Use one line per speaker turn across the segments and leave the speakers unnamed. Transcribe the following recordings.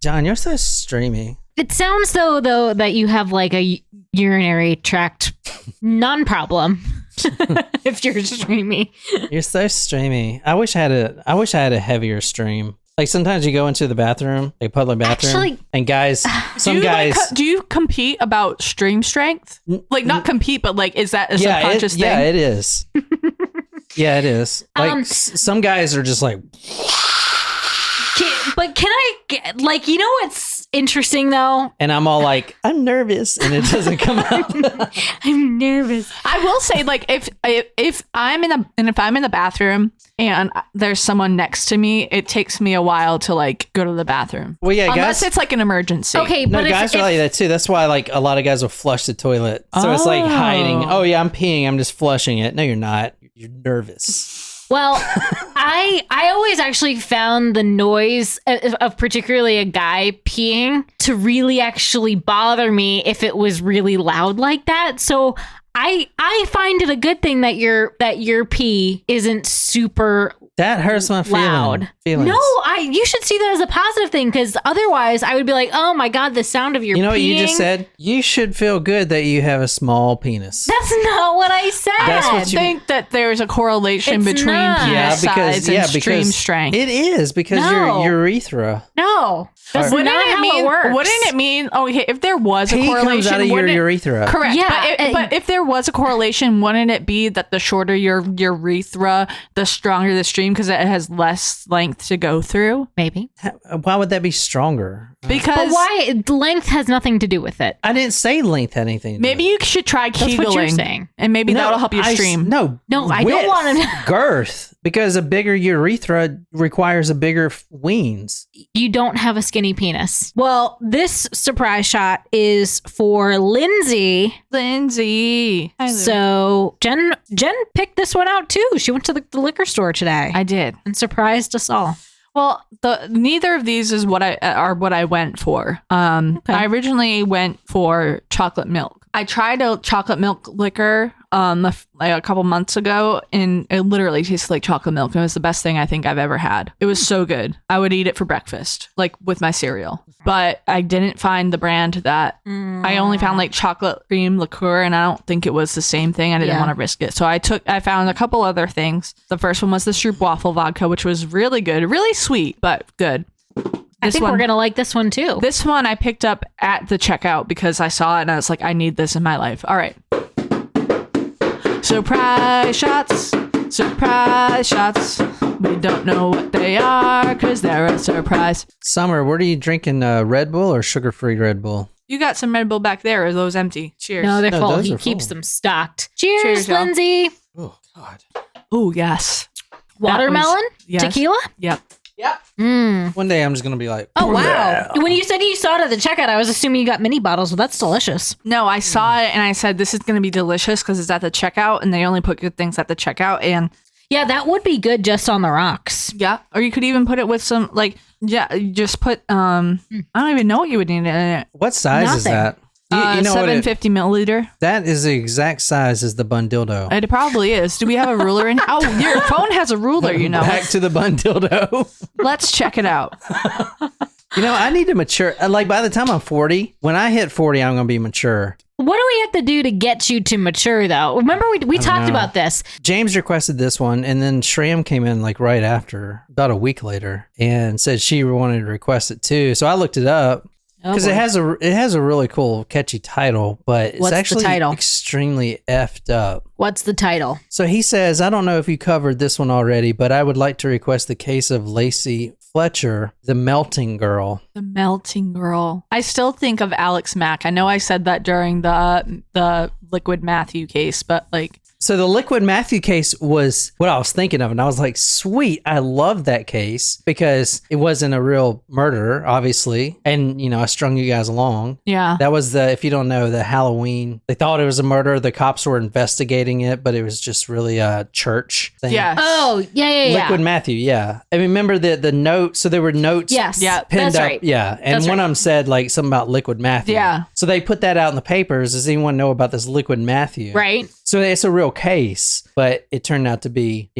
John, you're so streamy.
It sounds though that you have like a urinary tract non-problem. If you're streamy.
You're so streamy. I wish I had a heavier stream. Like sometimes you go into the bathroom, like public bathroom,
actually,
and guys, some guys.
Do you compete about stream strength? Like not compete, but like is that a subconscious thing?
Yeah, it is. Yeah, it is. Like some guys are just like.
But can I get, like, you know what's interesting though?
And I'm all like, I'm nervous, and it doesn't come out.
I'm nervous.
I will say, like, if I'm in the bathroom and there's someone next to me, it takes me a while to like go to the bathroom.
Well, yeah,
unless it's like an emergency.
Okay,
no,
but
guys are like that too. That's why like a lot of guys will flush the toilet. So it's like hiding. Oh yeah, I'm peeing. I'm just flushing it. No, you're not. You're nervous.
Well, I always actually found the noise of particularly a guy peeing to really actually bother me if it was really loud like that. So I find it a good thing that your pee isn't super
that hurts my
loud.
Feelings.
No, you should see that as a positive thing, because otherwise I would be like, oh my God, the sound of your
You know
peeing.
what you just said? You should feel good that you have a small penis.
That's not what I said.
I think that there's a correlation between penis size and stream strength.
It is because your urethra.
No. That's
Wouldn't
not how it works.
Wouldn't it mean, if there was a
Pee
correlation,
comes out of your urethra.
Correct.
Yeah.
But if there was a correlation, wouldn't it be that the shorter your urethra, the stronger the stream, because it has less length to go through?
Maybe.
Why would that be stronger?
Because
But why? Length has nothing to do with it.
I didn't say length had anything to do
maybe
with
you should try
That's what you're
Kegling,
saying.
and maybe that'll help you stream.
No,
I don't want to.
girth, because a bigger urethra requires a bigger weens.
You don't have a skinny penis. Well, this surprise shot is for Lindsay.
Lindsay.
So Jen picked this one out too. She went to the liquor store today.
I did.
And surprised us all.
Well, neither of these is what I went for. I originally went for chocolate milk. I tried a chocolate milk liquor like a couple months ago, and it literally tasted like chocolate milk. It was the best thing I think I've ever had. It was so good. I would eat it for breakfast, like with my cereal. But I didn't find the brand that I only found like chocolate cream liqueur, and I don't think it was the same thing. I didn't want to risk it. So I found a couple other things. The first one was the Stroop waffle vodka, which was really good, really sweet, but good.
I think we're going to like this one too.
This one I picked up at the checkout because I saw it and I was like, I need this in my life. All right. Surprise shots. Surprise shots. We don't know what they are because they're a surprise.
Summer, what are you drinking? Red Bull or sugar-free Red Bull?
You got some Red Bull back there. Or are those empty? Cheers.
No, they're full.
those
He
are
keeps
full.
them stocked. Cheers,
Cheers, y'all.
Lindsay.
Oh, God.
Oh, yes.
Watermelon?
Yes.
Tequila?
Yep.
One day I'm just going to be like,
Oh, wow. When you said you saw it at the checkout, I was assuming you got mini bottles. Well, that's delicious.
No, I saw it and I said, this is going to be delicious because it's at the checkout and they only put good things at the checkout. And
Yeah, that would be good just on the rocks.
yeah, or you could even put it with some, like, you just put, I don't even know what you would need in it.
what size is
Nothing.
that? You know what
750 milliliter.
that is the exact size as the bun dildo.
It probably is. Do we have a ruler in? Oh, your phone has a ruler, you know.
Back to the bun dildo.
Let's check it out.
You know, I need to mature. Like by the time I'm 40, when I hit 40, I'm going to be mature.
What do we have to do to get you to mature, though? Remember, we talked
know.
about this.
James requested this one, and then Shram came in like right after, about a week later, and said she wanted to request it too. So I looked it up because it has a really cool, catchy title, but it's
What's the
actually
title?
extremely effed up.
What's the title?
So he says, I don't know if you covered this one already, but I would like to request the case of Lacey Fletcher, the melting girl.
The melting girl. I still think of Alex Mack. I know I said that during the Liquid Matthew case, but like,
So the Liquid Matthew case was what I was thinking of, and I was like, sweet, I love that case because it wasn't a real murder, obviously. And, you know, I strung you guys along.
yeah.
That was if you don't know, the Halloween. They thought it was a murder. The cops were investigating it, but it was just really a church thing.
Yes.
Oh, yeah.
Liquid Matthew, yeah. I remember the note. So there were notes.
Yes.
Yeah,
Pinned
that's
up,
right.
yeah, and
That's
one
right.
of them said like something about Liquid Matthew.
Yeah.
So they put that out in the papers. Does anyone know about this Liquid Matthew?
Right.
So it's a real case, but it turned out to be,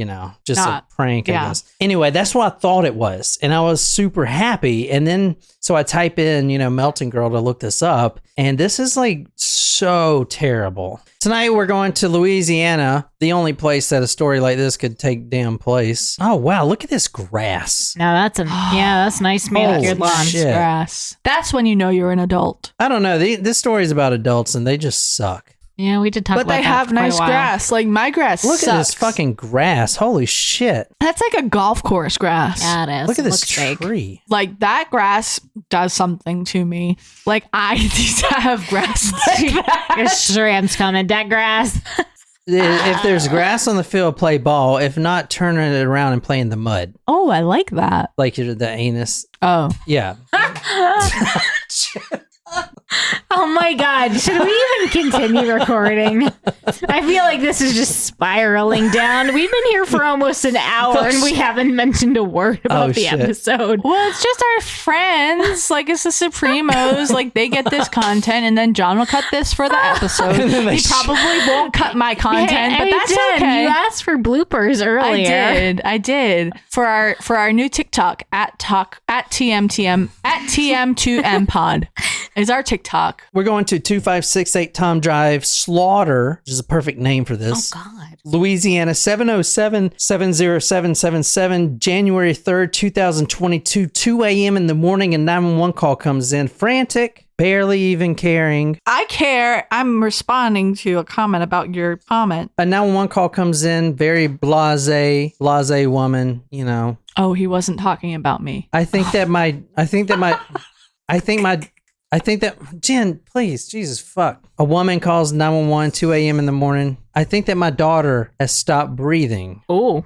just a prank, I guess. Anyway, that's what I thought it was. And I was super happy. And then, so I type in, Melting Girl to look this up. And this is like so terrible. Tonight we're going to Louisiana, the only place that a story like this could take damn place. Oh, wow. Look at this grass.
Now that's nice manicured lawn
grass. That's when you know you're an adult.
I don't know. This story is about adults and they just suck.
Yeah, we did talk about that.
But they have nice grass. Like my grass
Look
sucks.
at this fucking grass. Holy shit.
That's like a golf course grass.
Yeah, it is.
Look at this tree.
Like that grass does something to me. Like I need to have grass like that.
Your shrimp's coming. That grass.
If there's grass on the field, play ball. If not, turn it around and play in the mud.
Oh, I like that.
Like the anus.
Oh.
Yeah.
Oh my God. Should we even continue recording? I feel like this is just spiraling down. We've been here for almost an hour and we haven't mentioned a word about the episode.
Well, it's just our friends. Like, it's the Supremos. Like, they get this content and then John will cut this for the episode. He probably won't cut my content, but that's okay.
You asked for bloopers earlier.
I did. For our new TikTok at TM2M pod is our TikTok.
We're going to 2568 Tom Drive, Slaughter, which is a perfect name for this.
Oh, God.
Louisiana, 707-707-77, January 3rd, 2022, 2 a.m. in the morning, a 911 call comes in. Frantic, barely even caring.
I care. I'm responding to a comment about your comment.
A 911 call comes in, very blasé woman,
Oh, he wasn't talking about me.
Jen, please, Jesus, fuck. A woman calls 911, 2 a.m. in the morning. I think that my daughter has stopped breathing.
Oh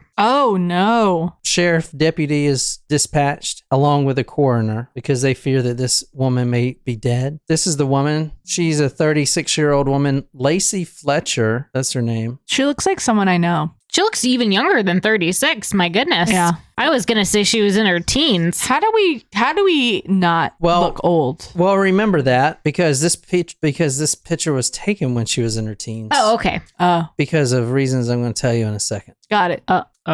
no.
Sheriff deputy is dispatched along with a coroner because they fear that this woman may be dead. This is the woman. She's a 36-year-old woman, Lacey Fletcher. That's her name.
She looks like someone I know.
She looks even younger than 36. My goodness.
Yeah.
I was going to say she was in her teens.
How do we not look old?
Well, remember that because this picture was taken when she was in her teens.
Oh, okay.
Because of reasons I'm going to tell you in a second.
Got it.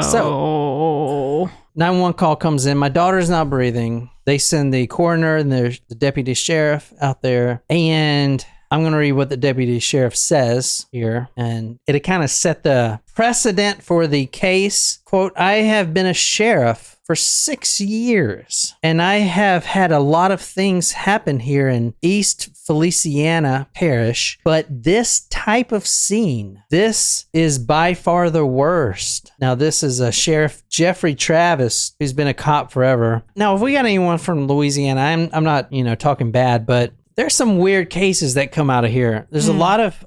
So 911 call comes in. My daughter's not breathing. They send the coroner and the deputy sheriff out there, and I'm going to read what the deputy sheriff says here, and it kind of set the precedent for the case. Quote, I have been a sheriff for 6 years, and I have had a lot of things happen here in East Feliciana Parish, but this type of scene, this is by far the worst. Now, this is a Sheriff Jeffrey Travis, who's been a cop forever. Now, if we got anyone from Louisiana, I'm not, talking bad, but there's some weird cases that come out of here. There's a lot of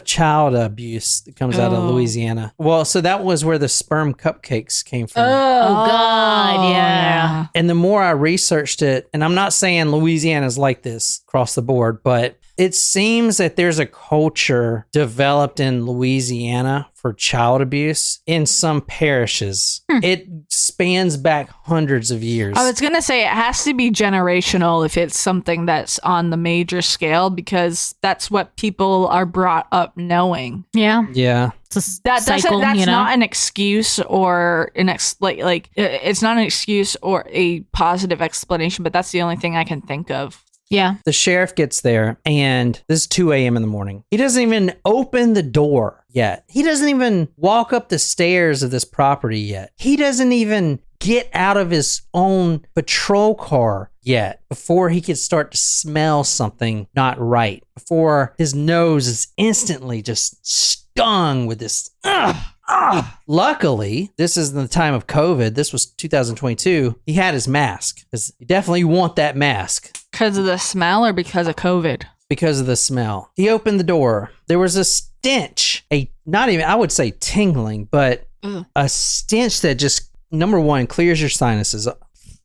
child abuse that comes out of Louisiana. Well, so that was where the sperm cupcakes came from.
Oh God, yeah.
And the more I researched it, and I'm not saying Louisiana's like this across the board, but it seems that there's a culture developed in Louisiana for child abuse in some parishes. It spans back hundreds of years.
I was going to say it has to be generational if it's something that's on the major scale, because that's what people are brought up knowing.
Yeah.
Yeah.
That's not an excuse or it's not an excuse or a positive explanation, but that's the only thing I can think of.
Yeah.
The sheriff gets there, and this is 2 a.m. in the morning. He doesn't even open the door yet. He doesn't even walk up the stairs of this property yet. He doesn't even get out of his own patrol car yet before he could start to smell something not right, before his nose is instantly just stung with this Luckily, this is the time of COVID. This was 2022. He had his mask, because you definitely want that mask.
Because of the smell or because of COVID?
Because of the smell. He opened the door. There was a stench, I would say tingling, but a stench that just, number one, clears your sinuses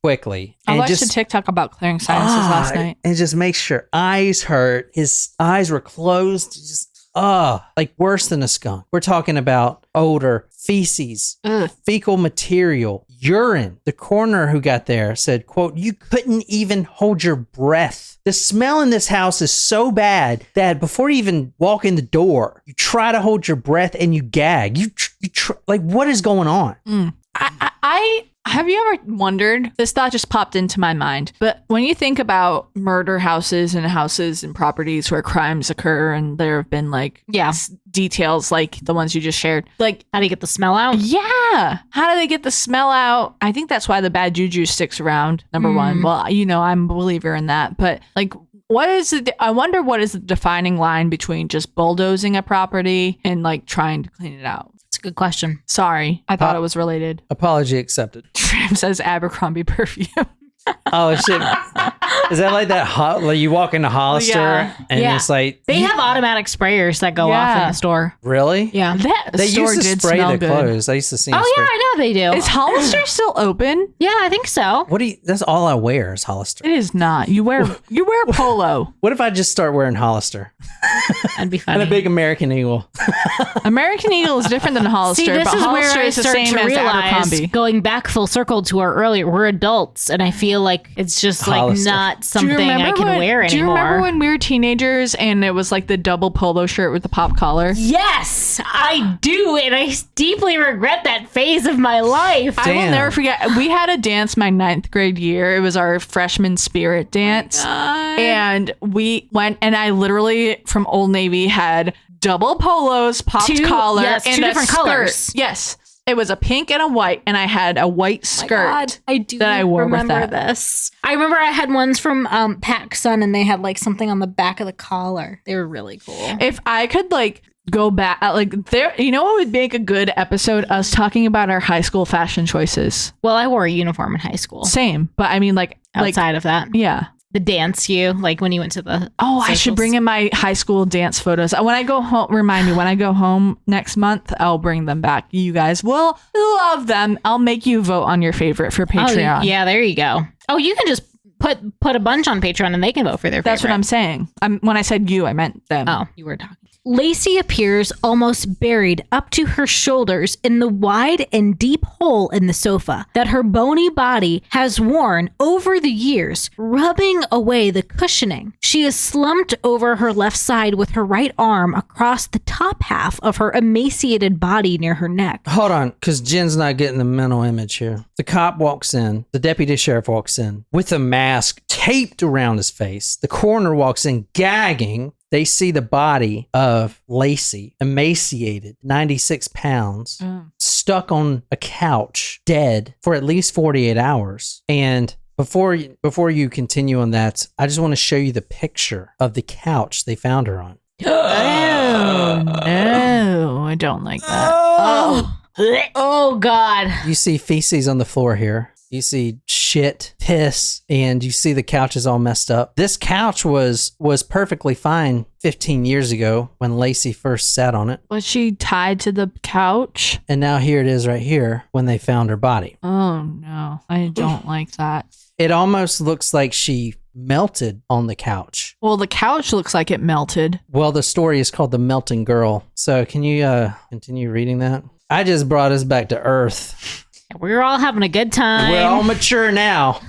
quickly.
I watched a TikTok about clearing sinuses last night.
And just makes your eyes hurt. His eyes were closed. Just like worse than a skunk. We're talking about odor, feces, fecal material, urine. The coroner who got there said, quote, "You couldn't even hold your breath. The smell in this house is so bad that before you even walk in the door, you try to hold your breath and you gag. Like, what is going on?"
I have you ever wondered, this thought just popped into my mind, but when you think about murder houses and properties where crimes occur and there have been like details like the ones you just shared, like
how do you get the smell out?
Yeah. How do they get the smell out? I think that's why the bad juju sticks around, number one. Well, you know, I'm a believer in that, but like I wonder what is the defining line between just bulldozing a property and like trying to clean it out?
It's a good question.
Sorry, I thought it was related.
Apology accepted.
Tram says Abercrombie perfume.
Oh shit! Is that like that? Like you walk into Hollister and it's like
they have automatic sprayers that go off in the store.
Really?
Yeah,
they used to spray the clothes. I used to see.
Oh yeah, I know they do.
Is Hollister still open?
Yeah, I think so.
What do you? That's all I wear is Hollister.
It is not. You wear polo.
What if I just start wearing Hollister?
That'd be funny.
And a big American Eagle.
American Eagle is different than Hollister.
See, this
but
is
Hollister
where I
is the
start
same
to
as
realize,
Abercrombie.
going back full circle to our earlier, we're adults, and I feel like it's just
Hollister.
like not something I can wear anymore.
Do you remember when we were teenagers and it was like the double polo shirt with the pop collar?
Yes, I do, and I deeply regret that phase of my life.
I will never forget. We had a dance my 9th grade year. It was our freshman spirit dance. And we went, and I literally from Old Navy had double polos, popped collar, and
two different colors.
Yes. It was a pink and a white, and I had a white skirt.
I do
that I wore
remember
with that.
this. I remember I had ones from PacSun, and they had like something on the back of the collar. They were really cool.
If I could like go back, like there, you know what would make a good episode? Us talking about our high school fashion choices.
Well, I wore a uniform in high school.
Same, but I mean like
outside of that.
Yeah.
The dance like when you went to the
I should bring in my high school dance photos. When I go home, remind me, when I go home next month, I'll bring them back. You guys will love them. I'll make you vote on your favorite for Patreon.
Oh, yeah, there you go. Oh, you can just put a bunch on Patreon and they can vote for their favorite.
That's what I'm saying. When I said you, I meant them.
Oh, you were talking. Lacey appears almost buried up to her shoulders in the wide and deep hole in the sofa that her bony body has worn over the years, rubbing away the cushioning. She is slumped over her left side with her right arm across the top half of her emaciated body near her neck.
Hold on, because Jen's not getting the mental image here. The cop walks in, the deputy sheriff walks in with a mask taped around his face. The coroner walks in gagging. They see the body of Lacey, emaciated, 96 pounds, stuck on a couch, dead for at least 48 hours. And before you continue on that, I just want to show you the picture of the couch they found her on.
Oh, no. I don't like that.
Oh, God.
You see feces on the floor here. You see shit, piss, and you see the couch is all messed up. This couch was perfectly fine 15 years ago when Lacey first sat on it.
Was she tied to the couch?
And now here it is right here when they found her body.
Oh, no. I don't like that.
It almost looks like she melted on the couch.
Well, the couch looks like it melted.
Well, the story is called The Melting Girl. So can you continue reading that? I just brought us back to Earth.
We're all having a good time.
We're all mature now.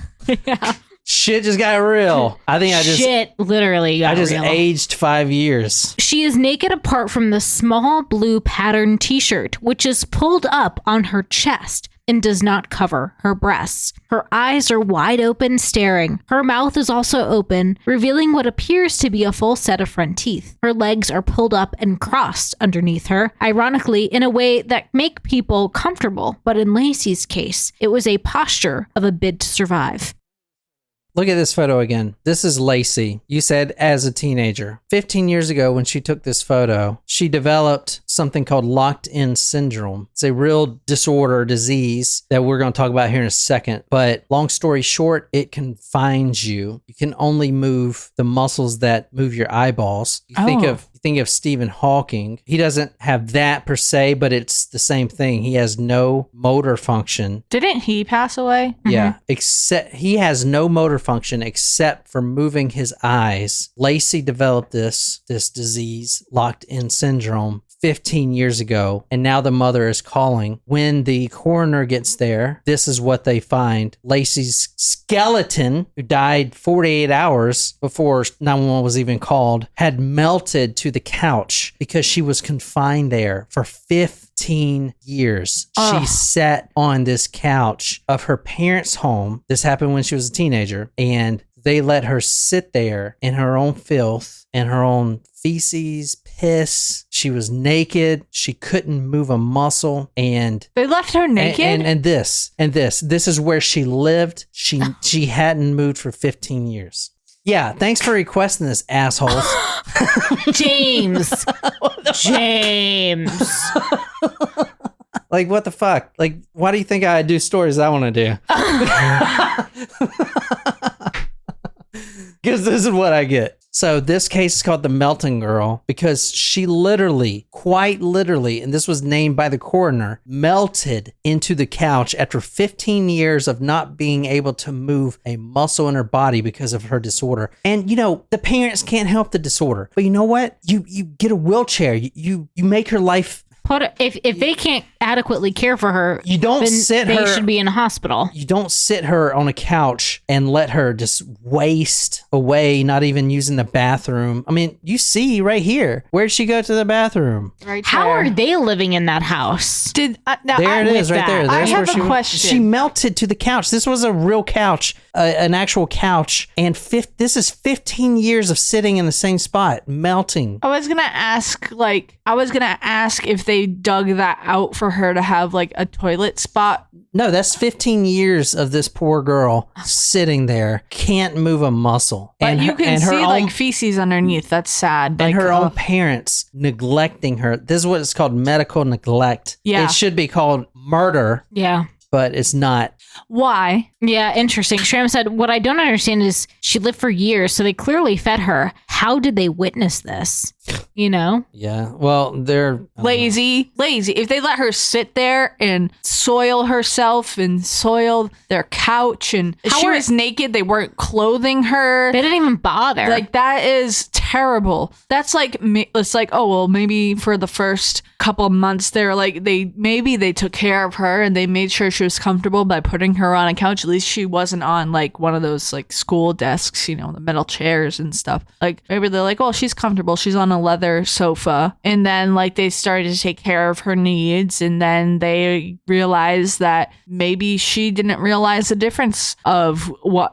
Yeah.
Shit just got real. I think
literally got real.
Aged 5 years.
She is naked apart from the small blue patterned t-shirt, which is pulled up on her chest and does not cover her breasts. Her eyes are wide open, staring. Her mouth is also open, revealing what appears to be a full set of front teeth. Her legs are pulled up and crossed underneath her, ironically in a way that make people comfortable. But in Lacey's case, it was a posture of a bid to survive.
Look at this photo again. This is Lacey. You said as a teenager. 15 years ago when she took this photo, she developed something called locked-in syndrome. It's a real disorder, disease that we're going to talk about here in a second. But long story short, it confines you. You can only move the muscles that move your eyeballs. You think of Stephen Hawking. He doesn't have that per se, but it's the same thing. He has no motor function.
Didn't he pass away?
Yeah, except he has no motor function except for moving his eyes. Lacey developed this disease, locked-in syndrome, 15 years ago, and now the mother is calling. When the coroner gets there, this is what they find. Lacey's skeleton, who died 48 hours before 911 was even called, had melted to the couch because she was confined there for 15 years. She sat on this couch of her parents' home. This happened when she was a teenager, and they let her sit there in her own filth and her own feces, piss. She was naked. She couldn't move a muscle. And
they left her naked.
And this is where she lived. She hadn't moved for 15 years. Yeah, thanks for requesting this, assholes.
James. James.
Like, what the fuck? Like, why do you think I do stories I want to do? Because this is what I get. So this case is called the Melting Girl because she literally, quite literally, and this was named by the coroner, melted into the couch after 15 years of not being able to move a muscle in her body because of her disorder. And, you know, the parents can't help the disorder. But you know what? You get a wheelchair. You make her life...
If they can't adequately care for her,
you don't sit her.
They should be in a hospital.
You don't sit her on a couch and let her just waste away, not even using the bathroom. I mean, you see right here. Where'd she go to the bathroom?
Right
How
there.
are they living in that house?
There it is, right there.
I
There's
have
where
a question.
She melted to the couch. This was a real couch, an actual couch, and this is 15 years of sitting in the same spot, melting.
I was gonna ask if they dug that out for her to have like a toilet spot.
No, that's 15 years of this poor girl sitting there, can't move a muscle.
But you can see like feces underneath. That's sad.
And her own parents neglecting her. This is what it's called, medical neglect.
Yeah.
It should be called murder.
Yeah.
But it's not.
Why?
Yeah, interesting. Shram said, what I don't understand is she lived for years, so they clearly fed her. How did they witness this? You know?
Yeah. Well, they're
lazy. If they let her sit there and soil herself and soil their couch, and if she was naked, they weren't clothing her.
They didn't even bother.
Like, that is terrible. That's like, it's like, oh, well, maybe for the first couple of months they're like, they took care of her and they made sure she was comfortable by putting her on a couch. At least she wasn't on like one of those like school desks, you know, the metal chairs and stuff. Like, maybe they're like, oh, she's comfortable, she's on a leather sofa. And then like they started to take care of her needs, and then they realized that maybe she didn't realize the difference of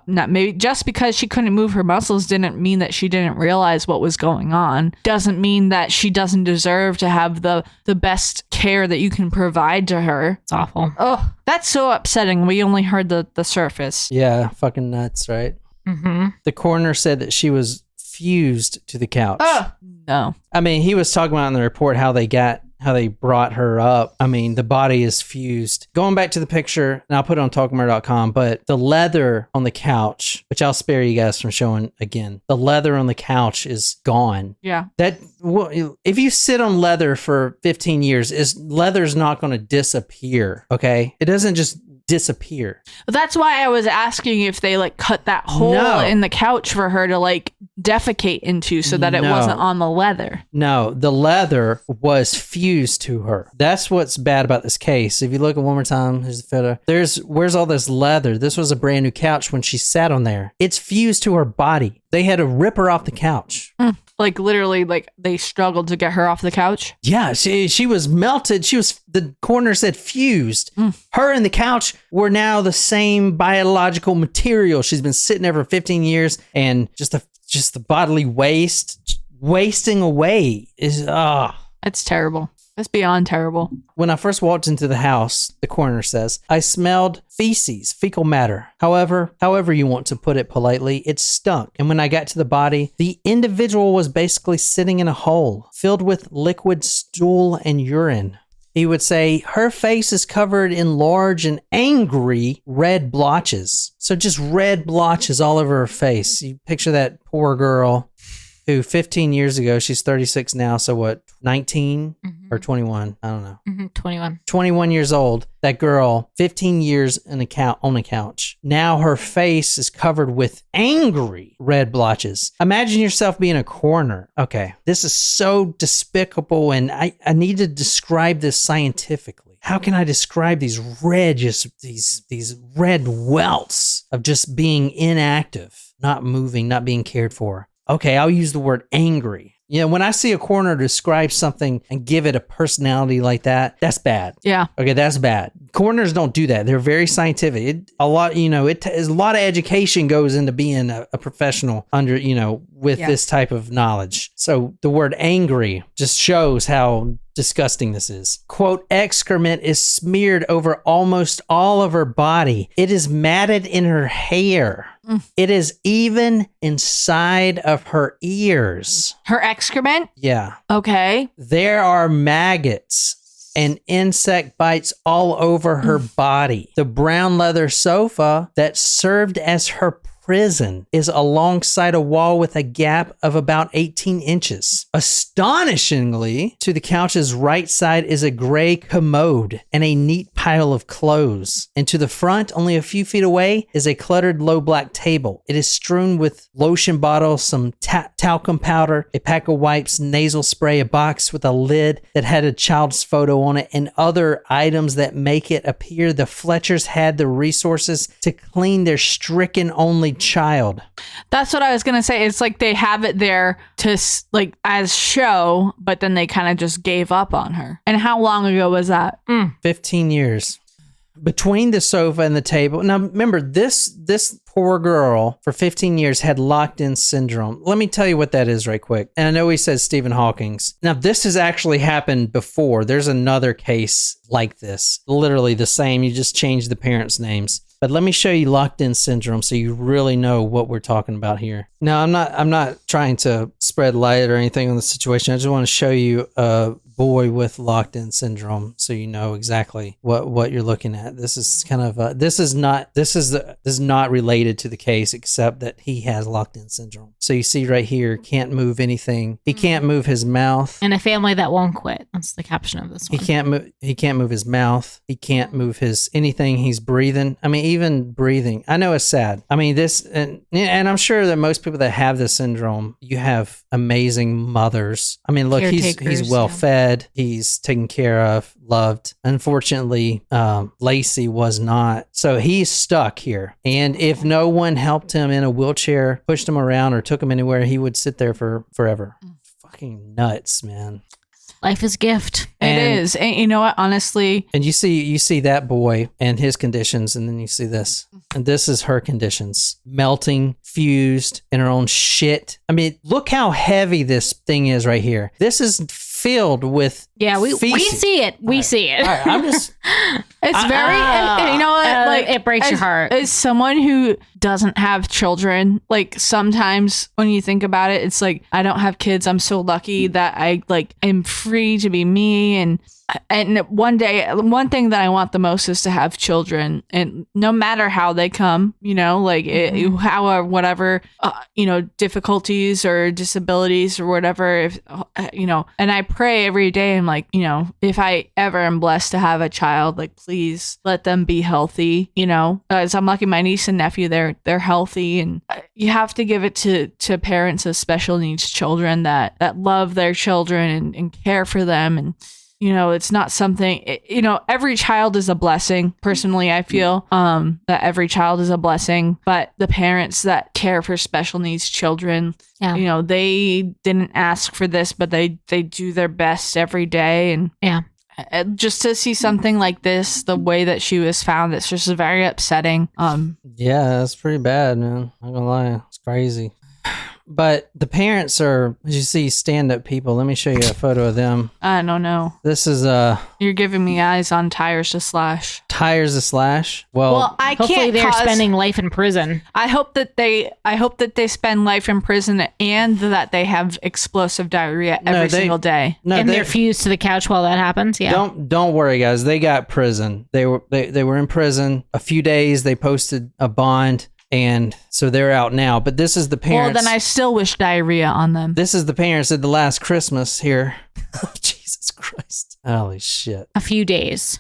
maybe just because she couldn't move her muscles didn't mean that she didn't realize what was going on. Doesn't mean that she doesn't deserve to have the best care that you can provide to her.
It's awful.
Oh, that's so upsetting. We only heard the surface.
Yeah, fucking nuts, right?
Mm-hmm.
The coroner said that she was fused to the couch.
Oh, no.
I mean, he was talking about in the report how they brought her up. I mean, the body is fused. Going back to the picture, and I'll put it on talkmurder.com, but the leather on the couch, which I'll spare you guys from showing again, the leather on the couch is gone.
Yeah.
If you sit on leather for 15 years, leather's not going to disappear, okay? It doesn't just disappear.
That's why I was asking if they like cut that hole in the couch for her to like defecate into so that it wasn't on the leather.
No, the leather was fused to her. That's what's bad about this case. If you look at one more time, here's the photo. Where's all this leather? This was a brand new couch when she sat on there. It's fused to her body. They had to rip her off the couch.
Like literally, like they struggled to get her off the couch.
Yeah, she was melted. The coroner said fused. Her and the couch were now the same biological material. She's been sitting there for 15 years, and just the bodily wasting away is
It's terrible. It's beyond terrible.
When I first walked into the house, the coroner says, I smelled feces, fecal matter. However you want to put it politely, it stunk. And when I got to the body, the individual was basically sitting in a hole filled with liquid stool and urine. He would say, her face is covered in large and angry red blotches. So just red blotches all over her face. You picture that poor girl. who 15 years ago, she's 36 now, so what, 19 or 21? I don't know.
21.
21 years old. That girl, 15 years on a couch. Now her face is covered with angry red blotches. Imagine yourself being a coroner. Okay, this is so despicable, and I need to describe this scientifically. How can I describe these red, these red welts of just being inactive, not moving, not being cared for? Okay, I'll use the word angry. You know, when I see a coroner describe something and give it a personality like that, that's bad.
Yeah.
Okay, that's bad. Coroners don't do that. They're very scientific. A lot of education goes into being a professional with this type of knowledge. So the word angry just shows how disgusting this is. Quote, excrement is smeared over almost all of her body. It is matted in her hair. It is even inside of her ears.
Her excrement?
Yeah.
Okay.
There are maggots and insect bites all over her body. The brown leather sofa that served as her prison is alongside a wall with a gap of about 18 inches. Astonishingly, to the couch's right side is a gray commode and a neat pile of clothes. And to the front, only a few feet away, is a cluttered low black table. It is strewn with lotion bottles, some talcum powder, a pack of wipes, nasal spray, a box with a lid that had a child's photo on it, and other items that make it appear the Fletchers had the resources to clean their stricken only child.
That's what I was gonna say. It's like they have it there to like as show, but then they kind of just gave up on her. And how long ago was that?
15 years. Between the sofa and the table. Now remember, this poor girl for 15 years had locked-in syndrome. Let me tell you what that is right quick. And I know he says Stephen Hawking's. Now this has actually happened before. There's another case like this. Literally the same. You just change the parents' names. But let me show you locked-in syndrome so you really know what we're talking about here. Now, I'm not trying to spread light or anything on the situation. I just want to show you a boy with locked-in syndrome so you know exactly what you're looking at. This is kind of this is not related to the case except that he has locked-in syndrome. So you see right here, can't move anything. He can't move his mouth.
And a family that won't quit. That's the caption of this one.
He can't move his mouth. He can't move his anything. He's breathing. I mean, even breathing. I know it's sad. I mean, this and I'm sure that most people that have this syndrome, you have amazing mothers. I mean, look, he's well fed. He's taken care of, loved. Unfortunately, Lacey was not. So he's stuck here. And if no one helped him in a wheelchair, pushed him around, or took him anywhere, he would sit there for forever. Fucking nuts, man.
Life is a gift.
It is. And you know what? Honestly.
And you see that boy and his conditions, and then you see this. And this is her conditions. Melting, fused in her own shit. I mean, look how heavy this thing is right here. This is filled with
we see it. We see it.
All right, I'm just...
It's very, and you know what? Like,
it breaks your heart.
As someone who doesn't have children, like sometimes when you think about it, it's like, I don't have kids. I'm so lucky that I like am free to be me. And one day, one thing that I want the most is to have children, and no matter how they come, like whatever, difficulties or disabilities or whatever, if, and I pray every day. I'm like, if I ever am blessed to have a child, like, please let them be healthy, as I'm lucky my niece and nephew, they're healthy, and you have to give it to parents of special needs children that love their children and care for them. And it's not something, every child is a blessing. Personally, I feel that every child is a blessing, but the parents that care for special needs children, they didn't ask for this, but they do their best every day. And just to see something like this, the way that she was found, it's just very upsetting.
Yeah, that's pretty bad, man. I'm not gonna lie. It's crazy. But the parents are, as you see, stand-up people. Let me show you a photo of them.
I don't know.
This is
You're giving me eyes on Tires to Slash.
Tires to Slash. Well,
I
hopefully
can't.
They're spending life in prison.
I hope that they spend life in prison and that they have explosive diarrhea every single day.
And they're fused to the couch while that happens. Yeah.
Don't worry, guys. They got prison. They were in prison a few days. They posted a bond. And so they're out now. But this is the parents.
Well, then I still wish diarrhea on them.
This is the parents at the last Christmas here. Oh, Jesus Christ. Holy shit.
A few days.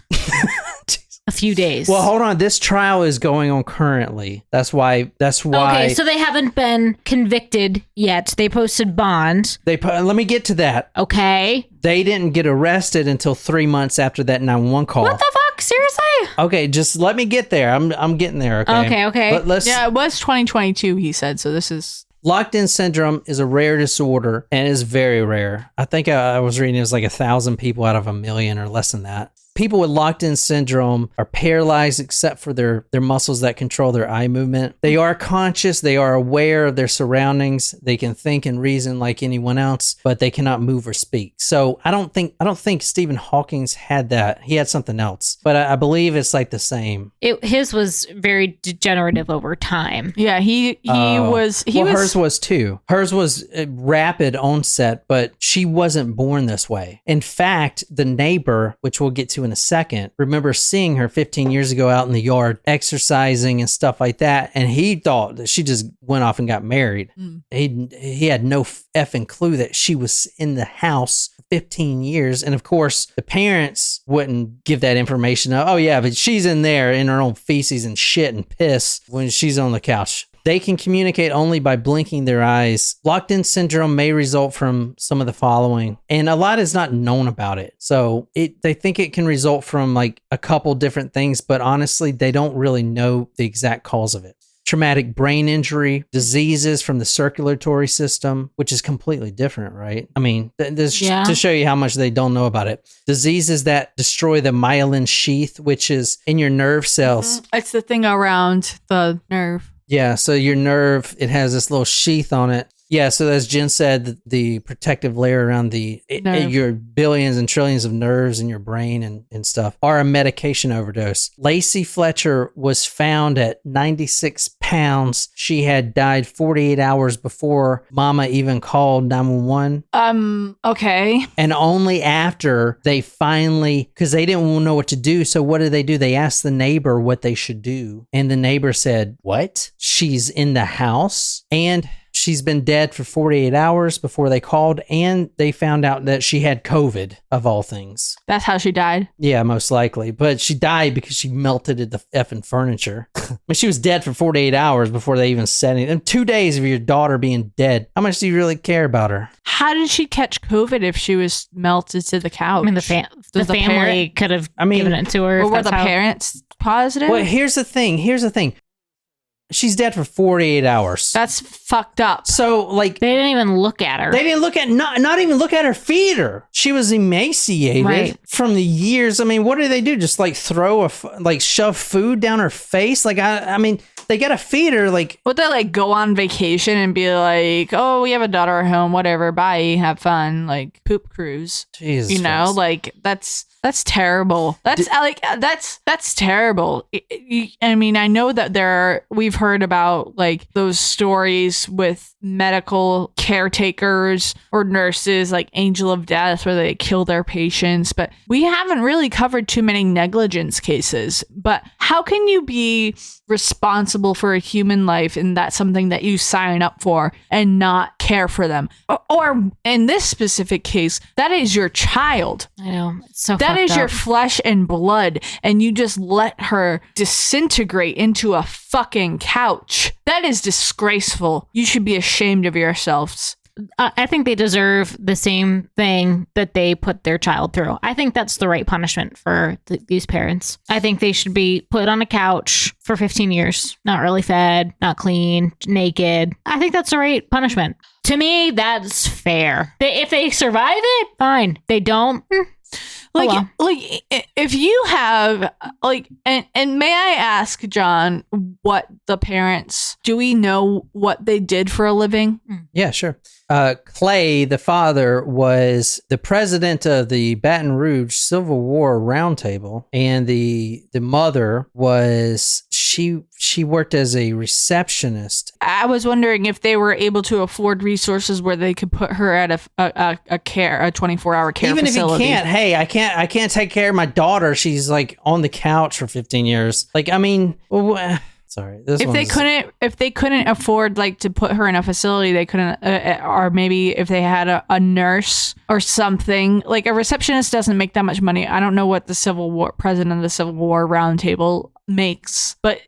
A few days.
Well, hold on. This trial is going on currently. That's why.
Okay, so they haven't been convicted yet. They posted bond.
Let me get to that.
Okay.
They didn't get arrested until 3 months after that 911 call.
What the fuck? Seriously?
Okay, just let me get there. I'm getting there. Okay.
Okay.
Yeah, it was 2022. He said so. This is.
Locked-in syndrome is a rare disorder and is very rare. I think I was reading it was like 1,000 people out of 1 million or less than that. People with locked-in syndrome are paralyzed except for their muscles that control their eye movement. They are conscious. They are aware of their surroundings. They can think and reason like anyone else, but they cannot move or speak. So I don't think Stephen Hawking's had that. He had something else, but I believe it's like the same.
His was very degenerative over time.
Yeah,
hers was too. Hers was rapid onset, but she wasn't born this way. In fact, the neighbor, which we'll get to in a second, remember seeing her 15 years ago out in the yard exercising and stuff like that, and he thought that she just went off and got married. He had no effing clue that she was in the house 15 years. And of course, the parents wouldn't give that information. Oh yeah, but she's in there in her own feces and shit and piss when she's on the couch. They can communicate only by blinking their eyes. Locked-in syndrome may result from some of the following, and a lot is not known about it. So they think it can result from like a couple different things, but honestly, they don't really know the exact cause of it. Traumatic brain injury, diseases from the circulatory system, which is completely different, right? I mean, to show you how much they don't know about it. Diseases that destroy the myelin sheath, which is in your nerve cells.
It's the thing around the nerve.
Yeah, so your nerve, it has this little sheath on it. Yeah, so as Jen said, the protective layer around your billions and trillions of nerves in your brain and stuff are a medication overdose. Lacey Fletcher was found at 96 pounds. She had died 48 hours before Mama even called 911.
Okay.
And only after they finally, because they didn't know what to do. So what did? They asked the neighbor what they should do. And the neighbor said, what? She's in the house and she's been dead for 48 hours before they called, and they found out that she had COVID, of all things.
That's how she died?
Yeah, most likely. But she died because she melted the effing furniture. I mean, she was dead for 48 hours before they even said anything. 2 days of your daughter being dead. How much do you really care about her?
How did she catch COVID if she was melted to the couch?
I mean, the family could have given it to her.
Or were the parents positive?
Well, here's the thing. She's dead for 48 hours.
That's fucked up.
So, like,
they didn't even look at her.
They didn't look at not even look at her feeder. She was emaciated from the years. I mean, what do they do? Just like shove food down her face? Like, I mean, they gotta feed her. Like,
would they like go on vacation and be like, "Oh, we have a daughter at home. Whatever. Bye. Have fun." Like poop cruise.
Jesus,
you know,
Christ.
like that's terrible. That's terrible. I mean, I know that we've heard about like those stories with medical caretakers or nurses, like Angel of Death, where they kill their patients, but we haven't really covered too many negligence cases. But how can you be responsible for a human life and that's something that you sign up for and not care for them? Or in this specific case, that is your child.
I know. It's so
that is
fucked
your
up.
flesh and blood, and you just let her disintegrate into a fucking couch. That is disgraceful. You should be ashamed of yourselves.
I think they deserve the same thing that they put their child through. I think that's the right punishment for these parents. I think they should be put on a couch for 15 years, not really fed, not clean, naked. I think that's the right punishment. To me, that's fair. If they survive it, fine. They don't.
Like if you have like, and may I ask, John, what the parents, do we know what they did for a living?
Yeah, sure. Clay, the father, was the president of the Baton Rouge Civil War Roundtable, and the mother was she worked as a receptionist.
I was wondering if they were able to afford resources where they could put her at a 24-hour care
Even
facility.
If you can't, hey, I can't take care of my daughter. She's like on the couch for 15 years. Like, I mean, Sorry.
If they couldn't afford like to put her in a facility, they couldn't, or maybe if they had a nurse or something, like a receptionist doesn't make that much money. I don't know what the president of the Civil War Roundtable makes, but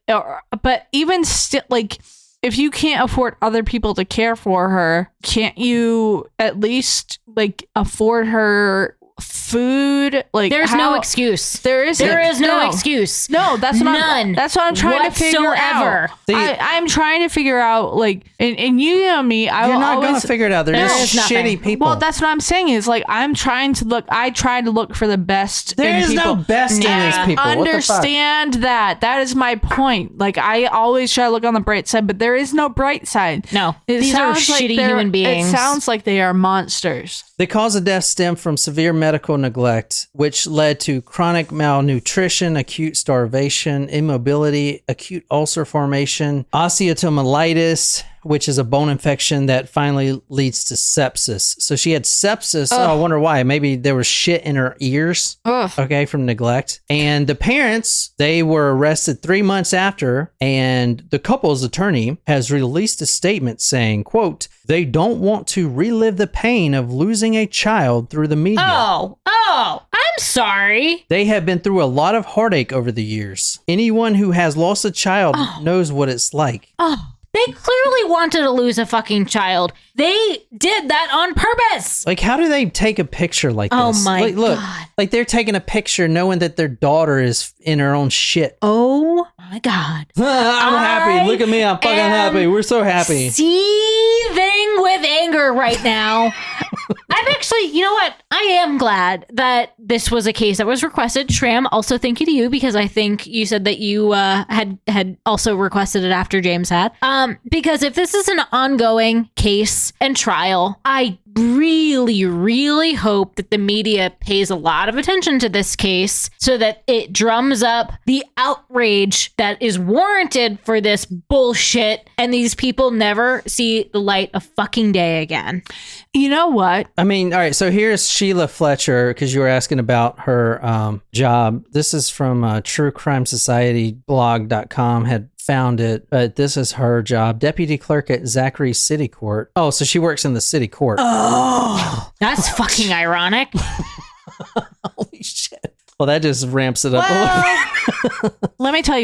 even still, like, if you can't afford other people to care for her, can't you at least like afford her food? Like,
there's no excuse. There is no excuse.
No, that's what I'm trying to figure out. I'm trying to figure out, like, and you know me, you're
not going to figure it out. They're just shitty people.
Well, that's what I'm saying is, like, I try to look for the best.
There is no best in these people.
I understand that. That is my point. Like, I always try to look on the bright side, but there is no bright side.
No, these are shitty human beings.
It sounds like they are monsters.
The cause of death stemmed from severe medical neglect, which led to chronic malnutrition, acute starvation, immobility, acute ulcer formation, osteotomyelitis, which is a bone infection that finally leads to sepsis. So she had sepsis. Oh, I wonder why. Maybe there was shit in her ears. Ugh. Okay, from neglect. And the parents, they were arrested 3 months after, and the couple's attorney has released a statement saying, quote, they don't want to relive the pain of losing a child through the media.
Oh, I'm sorry.
They have been through a lot of heartache over the years. Anyone who has lost a child knows what it's like.
Oh. They clearly wanted to lose a fucking child. They did that on purpose.
Like, how do they take a picture like this?
Oh my
God. Like, they're taking a picture knowing that their daughter is in her own shit.
Oh my God.
I'm happy. Look at me. I'm fucking happy. We're so happy.
Seething with anger right now. I'm actually, you know what? I am glad that this was a case that was requested. Shram, also thank you to you, because I think you said that you had also requested it after James had. Because if this is an ongoing case and trial, I really, really hope that the media pays a lot of attention to this case so that it drums up the outrage that is warranted for this bullshit, and these people never see the light of fucking day again.
You know what?
I mean, all right, so here's Sheila Fletcher, because you were asking about her job. This is from truecrimesocietyblog.com, had found it, but this is her job. Deputy clerk at Zachary City Court. Oh, so she works in the city court.
Oh, that's fucking ironic.
Holy shit. Well, that just ramps it up a little bit.
Let me tell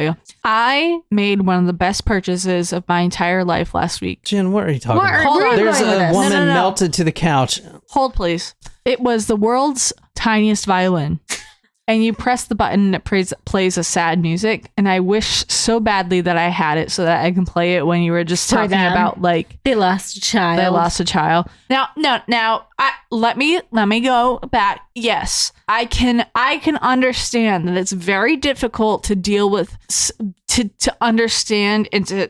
you. I made one of the best purchases of my entire life last week.
Jen, what are you talking about? There's a woman melted to the couch.
Hold, please. It was the world's tiniest violin. And you press the button and it plays a sad music. And I wish so badly that I had it so that I can play it when you were just talking about, like,
they lost a child.
Now, let me go back. Yes, I can understand that it's very difficult to deal with, to understand I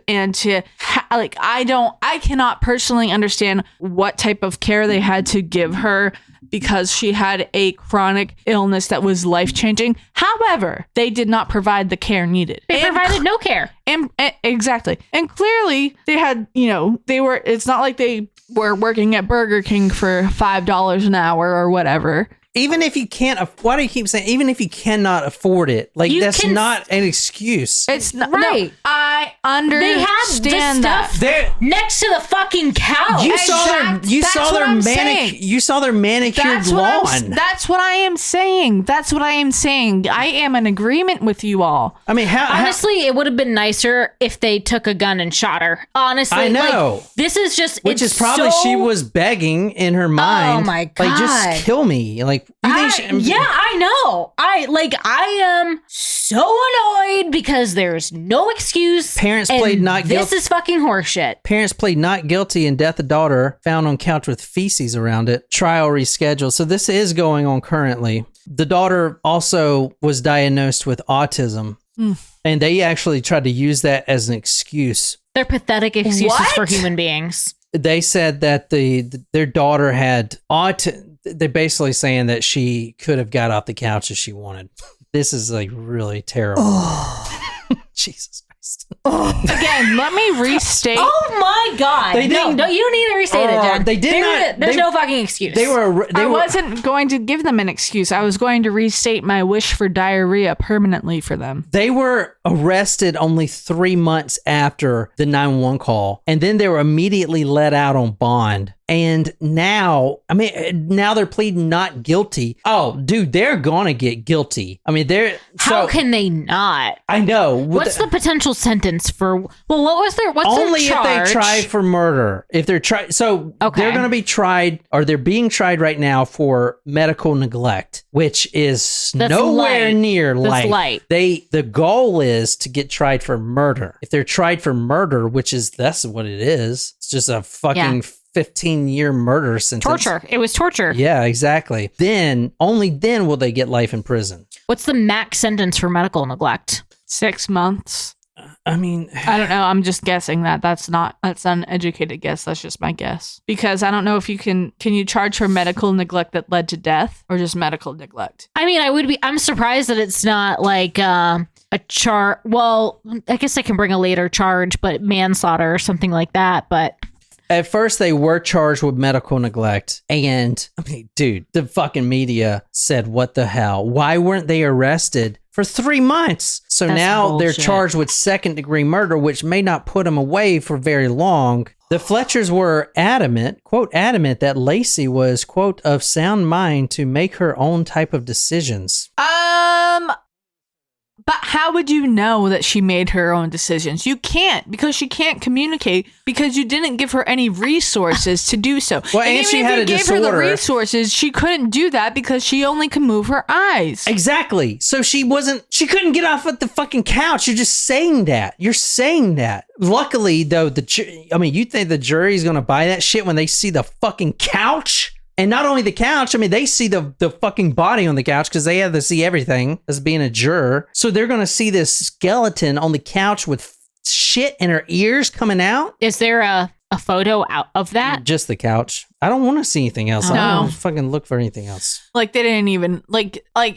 cannot personally understand what type of care they had to give her, because she had a chronic illness that was life-changing. However, they did not provide the care needed.
They provided no care.
Exactly. And clearly they had, it's not like they were working at Burger King for $5 an hour or whatever.
Even if you can't, why do you keep saying, even if you cannot afford it? Like, that's not an excuse.
It's not. Right. No, I understand that.
They're next to the fucking couch.
You saw their manicured lawn.
That's what I am saying. I am in agreement with you all.
I mean,
honestly, it would have been nicer if they took a gun and shot her. Honestly,
I know.
Like, this is just,
which is probably she was begging in her mind.
Oh my God.
Like, just kill me. Like,
I know. I am so annoyed because there's no excuse.
Parents played not guilty.
This is fucking horseshit.
Parents played not guilty in death of daughter found on couch with feces around it. Trial rescheduled. So this is going on currently. The daughter also was diagnosed with autism. And they actually tried to use that as an excuse.
They're pathetic excuses for human beings.
They said that their daughter had autism. They're basically saying that she could have got off the couch if she wanted. This is like really terrible. Oh. Jesus.
Again, let me restate.
Oh my God!
They
No,
didn't-
you don't need to restate it, Jen.
They did not.
There's no fucking excuse.
I wasn't going to give them an excuse. I was going to restate my wish for diarrhea permanently for them.
They were arrested only 3 months after the 911 call, and then they were immediately let out on bond. And now they're pleading not guilty. Oh, dude, they're gonna get guilty. I mean,
How can they not?
I know.
What's the potential sentence for? Well, what's their
only
charge?
if they try for murder. If they're they're going to be tried, or they're being tried right now for medical neglect, which is nowhere near life.
Light.
The goal is to get tried for murder. If they're tried for murder, that's what it is. It's just a fucking 15-year murder sentence.
Torture. It was torture.
Yeah, exactly. Only then will they get life in prison.
What's the max sentence for medical neglect?
6 months.
I mean,
I don't know. I'm just guessing that's an uneducated guess. That's just my guess. Because I don't know if can you charge for medical neglect that led to death or just medical neglect?
I mean, I'm surprised that it's not like a charge. Well, I guess I can bring a later charge, but manslaughter or something like that. But
at first, they were charged with medical neglect. And, I mean, dude, the fucking media said, what the hell? Why weren't they arrested for 3 months? So
That's
now
bullshit.
They're charged with second-degree murder, which may not put them away for very long. The Fletchers were adamant, quote, adamant that Lacey was, quote, of sound mind to make her own type of decisions.
But how would you know that she made her own decisions? You can't, because she can't communicate, because you didn't give her any resources to do so.
Well, and
even
she
if
had
you
a
gave her the
disorder.
resources, she couldn't do that because she only can move her eyes.
Exactly. So she couldn't get off of the fucking couch. You're just saying that. You're saying that. Luckily, though, you think the jury's going to buy that shit when they see the fucking couch? And not only the couch, they see the fucking body on the couch because they have to see everything as being a juror. So they're going to see this skeleton on the couch with shit in her ears coming out.
Is there a photo out of that?
Just the couch. I don't want to see anything else. I don't want to fucking look for anything else.
Like, they didn't even, like, you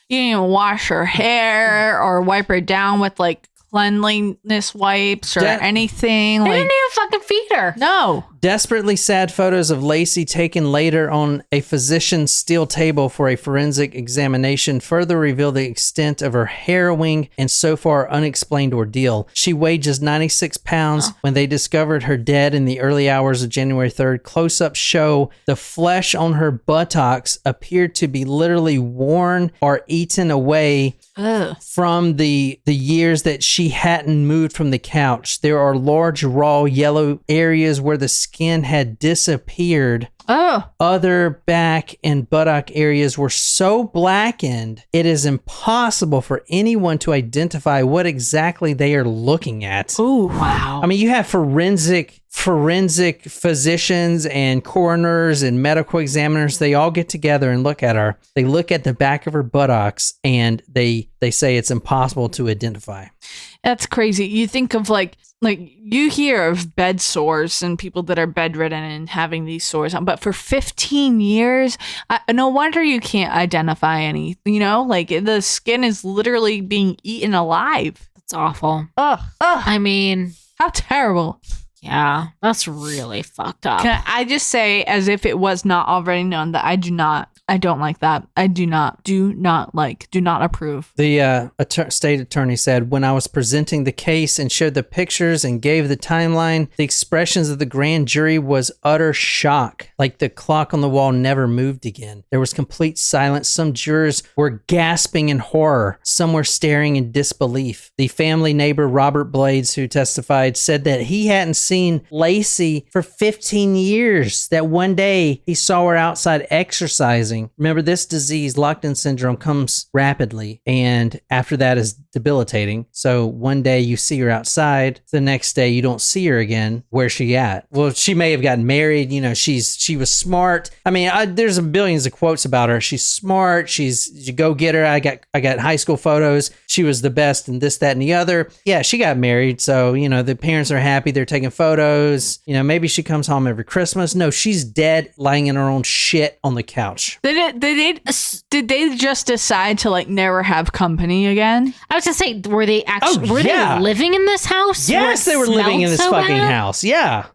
didn't even wash her hair or wipe her down with, like, cleanliness wipes or anything.
They
Like,
didn't even fucking feed her.
no.
Desperately sad photos of Lacey taken later on a physician's steel table for a forensic examination further reveal the extent of her harrowing and so far unexplained ordeal. She weighed just 96 pounds when they discovered her dead in the early hours of January 3rd. Close-ups show the flesh on her buttocks appeared to be literally worn or eaten away from the years that she hadn't moved from the couch. There are large raw yellow areas where the skin had disappeared. Other back and buttock areas were so blackened, it is impossible for anyone to identify what exactly they are looking at.
Oh, wow.
You have forensic physicians and coroners and medical examiners. They all get together and look at her. They look at the back of her buttocks and they say it's impossible to identify.
That's crazy. You think of like you hear of bed sores and people that are bedridden and having these sores, but for 15 years, no wonder you can't identify any. Like the skin is literally being eaten alive.
That's awful.
Ugh. How terrible.
Yeah, that's really fucked up.
Can I just say, as if it was not already known, that I don't like that. I do not approve.
The state attorney said, when I was presenting the case and showed the pictures and gave the timeline, the expressions of the grand jury was utter shock. Like the clock on the wall never moved again. There was complete silence. Some jurors were gasping in horror. Some were staring in disbelief. The family neighbor, Robert Blades, who testified, said that he hadn't seen Lacey for 15 years, that one day he saw her outside exercising. Remember, this disease, locked-in syndrome, comes rapidly, and after that is debilitating. So one day you see her outside, the next day you don't see her again. Where's she at? Well, she may have gotten married. She was smart. There's billions of quotes about her. She's smart. You go get her. I got high school photos. She was the best and this, that, and the other. Yeah, she got married. So, the parents are happy. They're taking photos. photos. You know, maybe she comes home every Christmas. No, she's dead, lying in her own shit on the couch.
Did they just decide to like never have company again?
I was gonna say, were they actually they living in this house?
Yes, they were living in this fucking house. Yeah.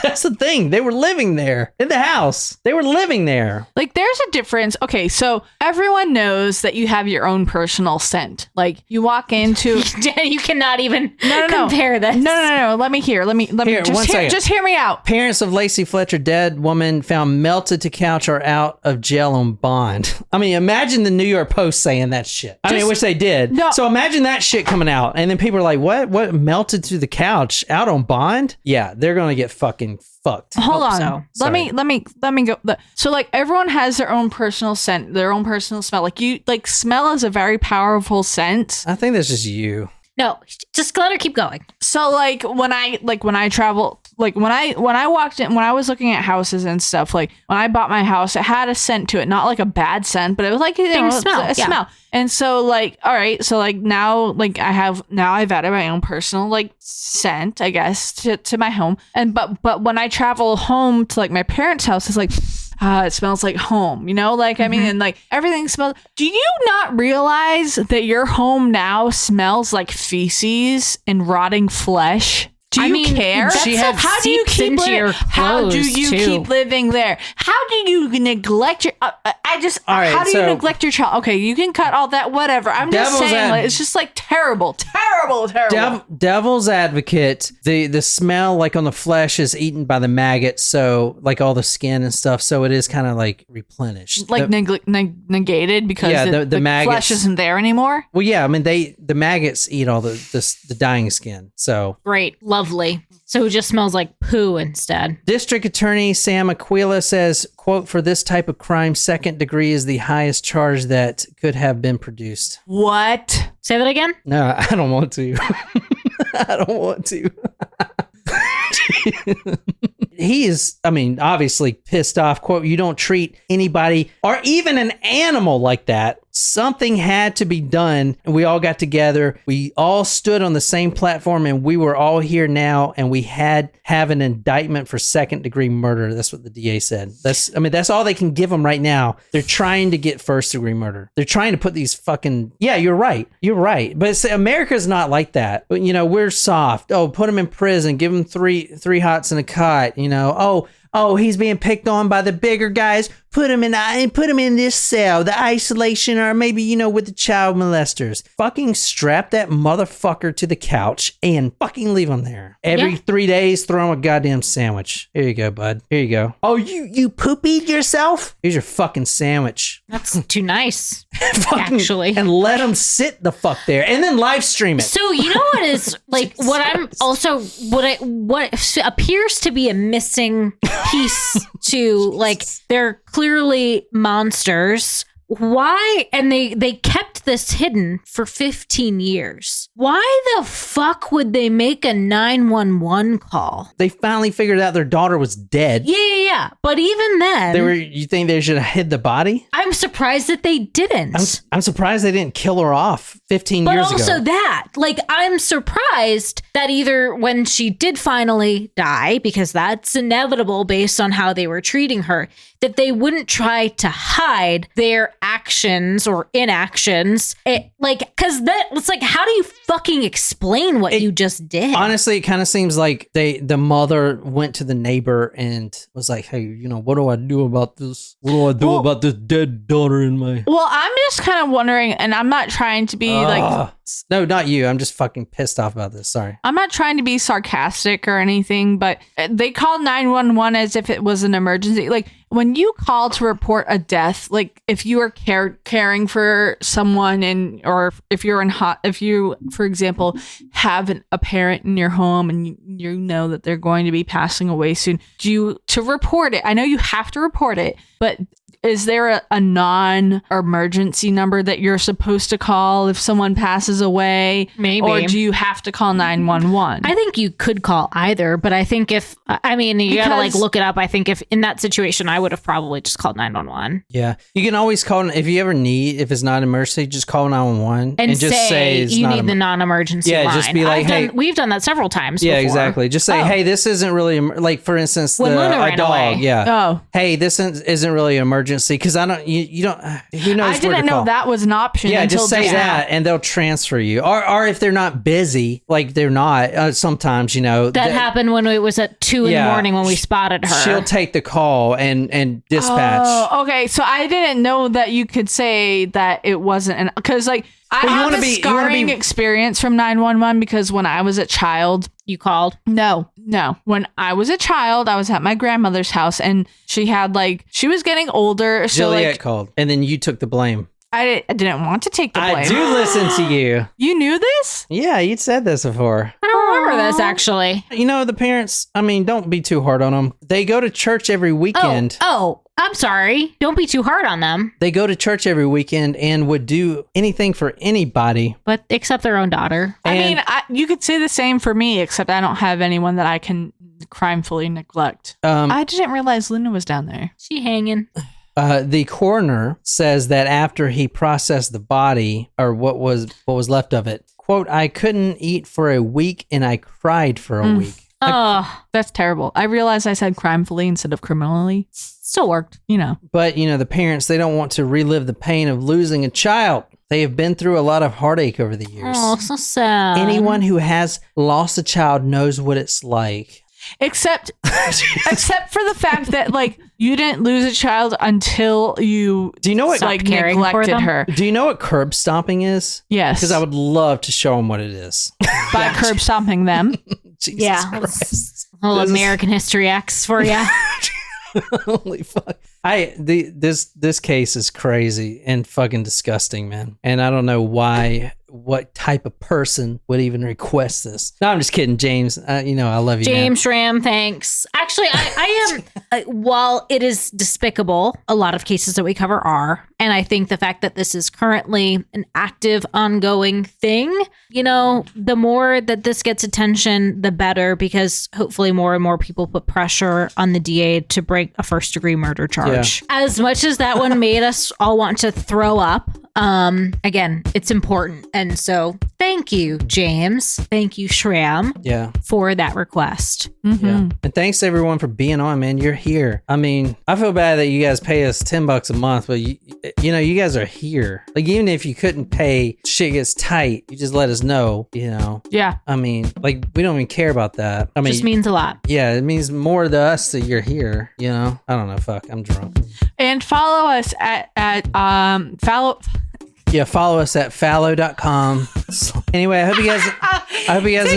That's the thing. They were living there in the house. They were living there.
Like, there's a difference. Okay, so everyone knows that you have your own personal scent. Like, you walk into...
You cannot even compare this.
No. Let me hear. Let me just hear me out.
Parents of Lacey Fletcher, dead woman found melted to couch are out of jail on bond. I mean, imagine the New York Post saying that shit. I wish they did. No. So imagine that shit coming out. And then people are like, what? What melted to the couch out on bond? Yeah, they're going to get fucking fucked.
Hold on. Let me go. So like everyone has their own personal scent, their own personal smell. Like smell is a very powerful sense.
I think that's just you.
No, just let her keep going.
So like when I travel, like when I walked in, when I was looking at houses and stuff, like when I bought my house, it had a scent to it, not like a bad scent, but it was like a smell. And so like, all right, so like now, like I've added my own personal like scent, I guess, to my home. And but when I travel home to like my parents' house, it's like, it smells like home, you know? Like, I mean, and like everything smells. Do you not realize that your home now smells like feces and rotting flesh? Do you care? How do you keep living there? How do you neglect your? How do you neglect your child? Okay, you can cut all that. Whatever. I'm just saying, like, it's just like terrible.
Devil's advocate. The smell like on the flesh is eaten by the maggots, so like all the skin and stuff. So it is kind of like replenished,
like negated because the maggots, flesh isn't there anymore.
Well, yeah, I mean the maggots eat all the dying skin. So
great. Lovely. So it just smells like poo instead.
District Attorney Sam Aquila says, quote, for this type of crime, second degree is the highest charge that could have been produced.
What?
Say that again?
No, I don't want to. I don't want to. He is, I mean, obviously pissed off. Quote, you don't treat anybody or even an animal like that. Something had to be done. And we all got together. We all stood on the same platform and we were all here now. And we have an indictment for second degree murder. That's what the DA said. That's all they can give them right now. They're trying to get first degree murder. They're trying to put these fucking, yeah, you're right. But America's not like that. But, you know, we're soft. Oh, put them in prison. Give them three hots and a cot. You know, oh, he's being picked on by the bigger guys. Put him in this cell, the isolation, or maybe, you know, with the child molesters. Fucking strap that motherfucker to the couch and fucking leave him there. Every 3 days, throw him a goddamn sandwich. Here you go, bud. Here you go. Oh, you poopied yourself? Here's your fucking sandwich.
That's too nice, actually.
And let him sit the fuck there and then live stream it.
So you know what is like what appears to be a missing piece to like they're clearly monsters. Why? And they kept this hidden for 15 years. Why the fuck would they make a 911 call?
They finally figured out their daughter was dead.
Yeah. But even then,
you think they should have hid the body?
I'm surprised that they didn't.
I'm surprised they didn't kill her off 15 years ago.
But also that, like, I'm surprised that either when she did finally die, because that's inevitable based on how they were treating her, that they wouldn't try to hide their actions or inactions. Because it's like, how do you fucking explain what you just did?
Honestly, it kind of seems like the mother went to the neighbor and was like, hey, you know, what do I do about this? What do I do about this dead daughter in my...
Well, I'm just kind of wondering, and I'm not trying to be like...
No, not you. I'm just fucking pissed off about this. Sorry.
I'm not trying to be sarcastic or anything, but they called 911 as if it was an emergency. Like, when you call to report a death, like if you are caring for someone or if you, for example, have a parent in your home and you know that they're going to be passing away soon, to report it. I know you have to report it, but is there a non-emergency number that you're supposed to call if someone passes away?
Maybe.
Or do you have to call 911?
I think you could call either, but I think you gotta like look it up. I think if in that situation, I would have probably just called 911.
Yeah. You can always call, if you ever need, if it's not an emergency, just call 911
and
just say it's
you
not
need the non-emergency line.
just be like,
we've done that several times
Yeah,
before.
exactly. Just say, hey, this isn't really, like, for instance,
when Luna
a
ran
dog.
away.
Yeah.
Oh.
Hey, this isn't really an emergency because I don't, you don't, who knows
I didn't know that was an option.
Yeah,
until
just say that and they'll transfer you. Or if they're not busy, like they're not, sometimes,
That happened when it was at 2 in the morning when we spotted her.
She'll take the call and dispatch.
Oh, okay. So I didn't know that you could say that it wasn't because like I have a scarring experience from 911 because when I was a child,
you called?
No. When I was a child, I was at my grandmother's house and she was getting older. So
Juliet called and then you took the blame.
I didn't want to take the blame.
I do listen to you.
You knew this?
Yeah, you'd said this before.
I don't remember this, actually.
The parents, don't be too hard on them. They go to church every weekend.
Oh, I'm sorry. Don't be too hard on them.
They go to church every weekend and would do anything for anybody.
But except their own daughter.
You could say the same for me, except I don't have anyone that I can crimefully neglect. I didn't realize Luna was down there.
She hanging.
The coroner says that after he processed the body, or what was left of it, quote, I couldn't eat for a week and I cried for a week.
Oh,
that's terrible. I realized I said crimefully instead of criminally.
Still worked.
But, the parents, they don't want to relive the pain of losing a child. They have been through a lot of heartache over the years.
Oh, so sad.
Anyone who has lost a child knows what it's like.
Except for the fact that you didn't lose a child until you neglected her.
Do you know what curb stomping is?
Yes.
Because I would love to show them what it is.
By curb stomping them.
Jesus Christ.
American History X for you.
Holy fuck. This case is crazy and fucking disgusting, man. And I don't know what type of person would even request this. No, I'm just kidding, James. I love you,
James Schramm, thanks. Actually, I am, while it is despicable, a lot of cases that we cover are, and I think the fact that this is currently an active, ongoing thing, the more that this gets attention, the better, because hopefully more and more people put pressure on the DA to break a first-degree murder charge. Yeah. As much as that one made us all want to throw up, again, it's important. And so thank you, James. Thank you, Shram.
Yeah.
For that request.
Mm-hmm.
Yeah. And thanks everyone for being on, man. You're here. I feel bad that you guys pay us $10 a month, but you guys are here. Even if you couldn't pay, shit gets tight. You just let us know,
Yeah.
we don't even care about that.
It just means a lot.
Yeah. It means more to us that you're here, I don't know. Fuck. I'm drunk.
And follow us
follow us at fallow.com. Anyway, I hope you guys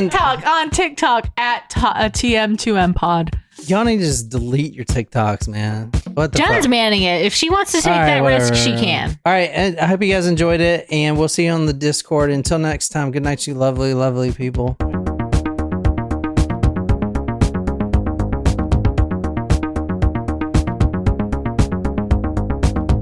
on TikTok at TM2M pod.
Y'all need to just delete your TikToks, man. What the
Jen's
fuck?
manning it. If she wants to take that risk, she can.
All right, and I hope you guys enjoyed it, and we'll see you on the Discord. Until next time, good night, you lovely, lovely people.